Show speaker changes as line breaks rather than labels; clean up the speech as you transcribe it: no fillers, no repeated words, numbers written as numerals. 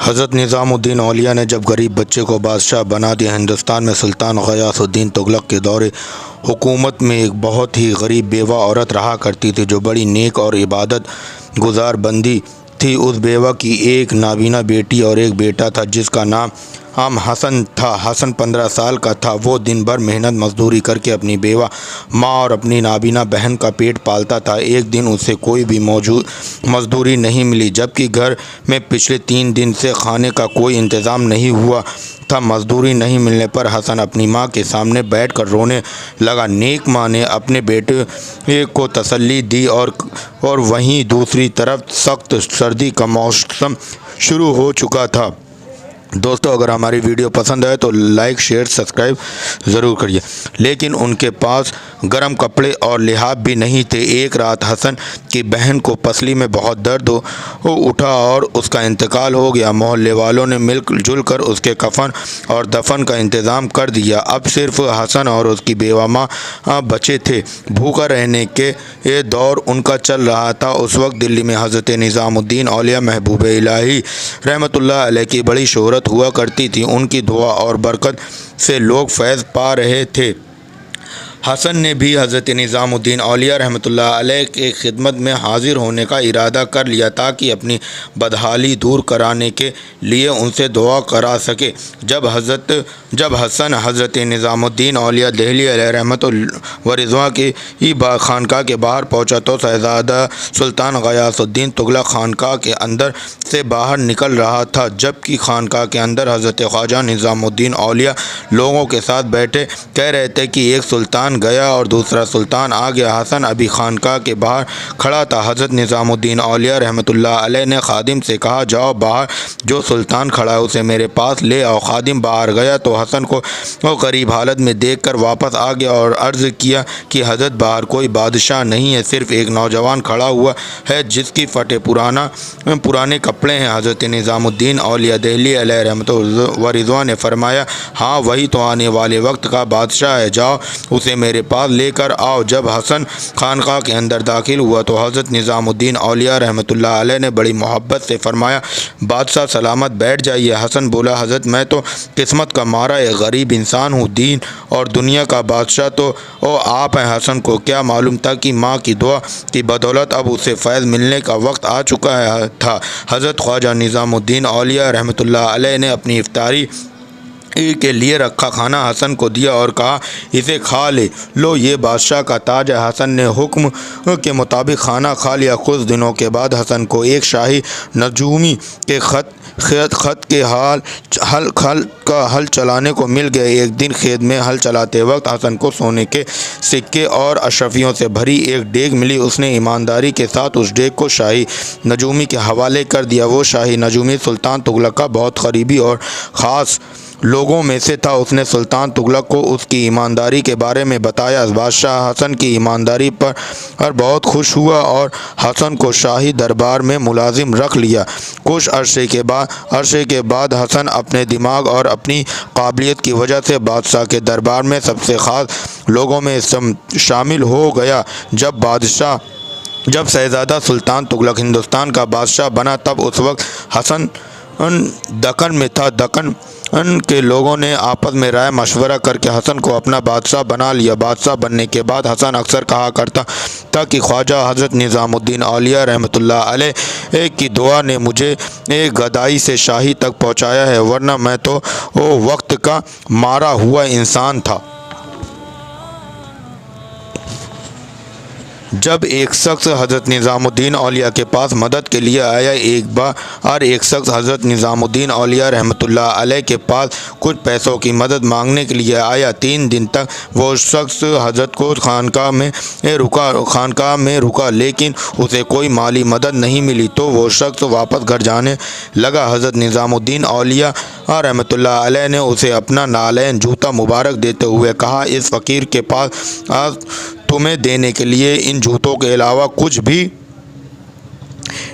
حضرت نظام الدین اولیاء نے جب غریب بچے کو بادشاہ بنا دیا۔ ہندوستان میں سلطان غیاث الدین تغلق کے دور حکومت میں ایک بہت ہی غریب بیوہ عورت رہا کرتی تھی جو بڑی نیک اور عبادت گزار بندی تھی۔ اس بیوہ کی ایک نابینا بیٹی اور ایک بیٹا تھا جس کا نام حسن تھا۔ حسن 15 سال کا تھا۔ وہ دن بھر محنت مزدوری کر کے اپنی بیوہ ماں اور اپنی نابینا بہن کا پیٹ پالتا تھا۔ ایک دن اسے کوئی بھی مزدوری نہیں ملی جبکہ گھر میں پچھلے 3 دن سے کھانے کا کوئی انتظام نہیں ہوا تھا۔ مزدوری نہیں ملنے پر حسن اپنی ماں کے سامنے بیٹھ کر رونے لگا۔ نیک ماں نے اپنے بیٹے کو تسلی دی اور وہیں دوسری طرف سخت سردی کا موسم شروع ہو چکا تھا۔ دوستو، اگر ہماری ویڈیو پسند آئے تو لائک شیئر سبسکرائب ضرور کریے۔ لیکن ان کے پاس گرم کپڑے اور لحاف بھی نہیں تھے۔ ایک رات حسن کی بہن کو پسلی میں بہت درد اٹھا اور اس کا انتقال ہو گیا۔ محلے والوں نے مل جل کر اس کے کفن اور دفن کا انتظام کر دیا۔ اب صرف حسن اور اس کی بیوہ ماں بچے تھے۔ بھوکا رہنے کے دور ان کا چل رہا تھا۔ اس وقت دلی میں حضرت نظام الدین اولیاء محبوب الہی رحمۃ اللہ علیہ کی بڑی شہرت ہوا کرتی تھی۔ ان کی دعا اور برکت سے لوگ فیض پا رہے تھے۔ حسن نے بھی حضرت نظام الدین اولیاء رحمۃ اللہ علیہ کی خدمت میں حاضر ہونے کا ارادہ کر لیا تاکہ اپنی بدحالی دور کرانے کے لیے ان سے دعا کرا سکے۔ جب حسن حضرت نظام الدین اولیاء دہلی علیہ رحمت و رضوان کی خانقاہ کے باہر پہنچا تو شہزادہ سلطان غیاث الدین تغلق خانقاہ کے اندر سے باہر نکل رہا تھا جبکہ خانقاہ کے اندر حضرت خواجہ نظام الدین اولیاء لوگوں کے ساتھ بیٹھے کہہ رہے تھے کہ ایک سلطان گیا اور دوسرا سلطان آ گیا۔ حسن ابھی خانقاہ کے باہر کھڑا تھا۔ حضرت نظام الدین اولیاء رحمۃ اللہ علیہ نے خادم سے کہا، جاؤ باہر جو سلطان کھڑا ہے اسے میرے پاس لے آؤ۔ خادم باہر گیا تو حسن کو غریب حالت میں دیکھ کر واپس آ گیا اور عرض کیا کہ حضرت باہر کوئی بادشاہ نہیں ہے، صرف ایک نوجوان کھڑا ہوا ہے جس کی پھٹے پرانے کپڑے ہیں۔ حضرت نظام الدین اولیاء دہلی علیہ رحمت و رضوان نے فرمایا، ہاں وہی تو آنے والے وقت کا بادشاہ ہے، جاؤ اسے میرے پاس لے کر آؤ۔ جب حسن خانقاہ کے اندر داخل ہوا تو حضرت نظام الدین اولیاء رحمۃ اللہ علیہ نے بڑی محبت سے فرمایا، بادشاہ سلامت بیٹھ جائیے۔ حسن بولا، حضرت میں تو قسمت کا مارا ایک غریب انسان ہوں، دین اور دنیا کا بادشاہ تو آپ ہیں۔ حسن کو کیا معلوم تھا کہ ماں کی دعا کی بدولت اب اسے فیض ملنے کا وقت آ چکا تھا۔ حضرت خواجہ نظام الدین اولیاء رحمۃ اللہ علیہ نے اپنی افطاری کے لیے رکھا کھانا حسن کو دیا اور کہا، اسے کھا لو، یہ بادشاہ کا تاج ہے۔ حسن نے حکم کے مطابق کھانا کھا لیا۔ کچھ دنوں کے بعد حسن کو ایک شاہی نجومی کے خط کے ہل چلانے کو مل گئے۔ ایک دن کھیت میں ہل چلاتے وقت حسن کو سونے کے سکے اور اشرفیوں سے بھری ایک ڈیگ ملی۔ اس نے ایمانداری کے ساتھ اس ڈیگ کو شاہی نجومی کے حوالے کر دیا۔ وہ شاہی نجومی سلطان تغلق کا بہت قریبی اور خاص لوگوں میں سے تھا۔ اس نے سلطان تغلق کو اس کی ایمانداری کے بارے میں بتایا۔ بادشاہ حسن کی ایمانداری پر بہت خوش ہوا اور حسن کو شاہی دربار میں ملازم رکھ لیا۔ کچھ عرصے کے بعد حسن اپنے دماغ اور اپنی قابلیت کی وجہ سے بادشاہ کے دربار میں سب سے خاص لوگوں میں شامل ہو گیا۔ جب شہزادہ سلطان تغلق ہندوستان کا بادشاہ بنا تب اس وقت حسن دکن میں تھا۔ دکن کے لوگوں نے آپس میں رائے مشورہ کر کے حسن کو اپنا بادشاہ بنا لیا۔ بادشاہ بننے کے بعد حسن اکثر کہا کرتا تھا کہ خواجہ حضرت نظام الدین اولیاء رحمۃ اللہ علیہ کی دعا نے مجھے گدائی سے شاہی تک پہنچایا ہے، ورنہ میں تو وقت کا مارا ہوا انسان تھا۔ جب ایک شخص حضرت نظام الدین اولیاء کے پاس مدد کے لیے آیا، ایک بار ایک شخص حضرت نظام الدین اولیاء رحمۃ اللہ علیہ کے پاس کچھ پیسوں کی مدد مانگنے کے لیے آیا۔ 3 دن تک وہ شخص حضرت کو خانقاہ میں رکا لیکن اسے کوئی مالی مدد نہیں ملی تو وہ شخص واپس گھر جانے لگا۔ حضرت نظام الدین اولیاء رحمۃ اللہ علیہ نے اسے اپنا نالین جوتا مبارک دیتے ہوئے کہا، اس فقیر کے پاس تمہیں دینے کے لیے ان جوتوں کے علاوہ کچھ بھی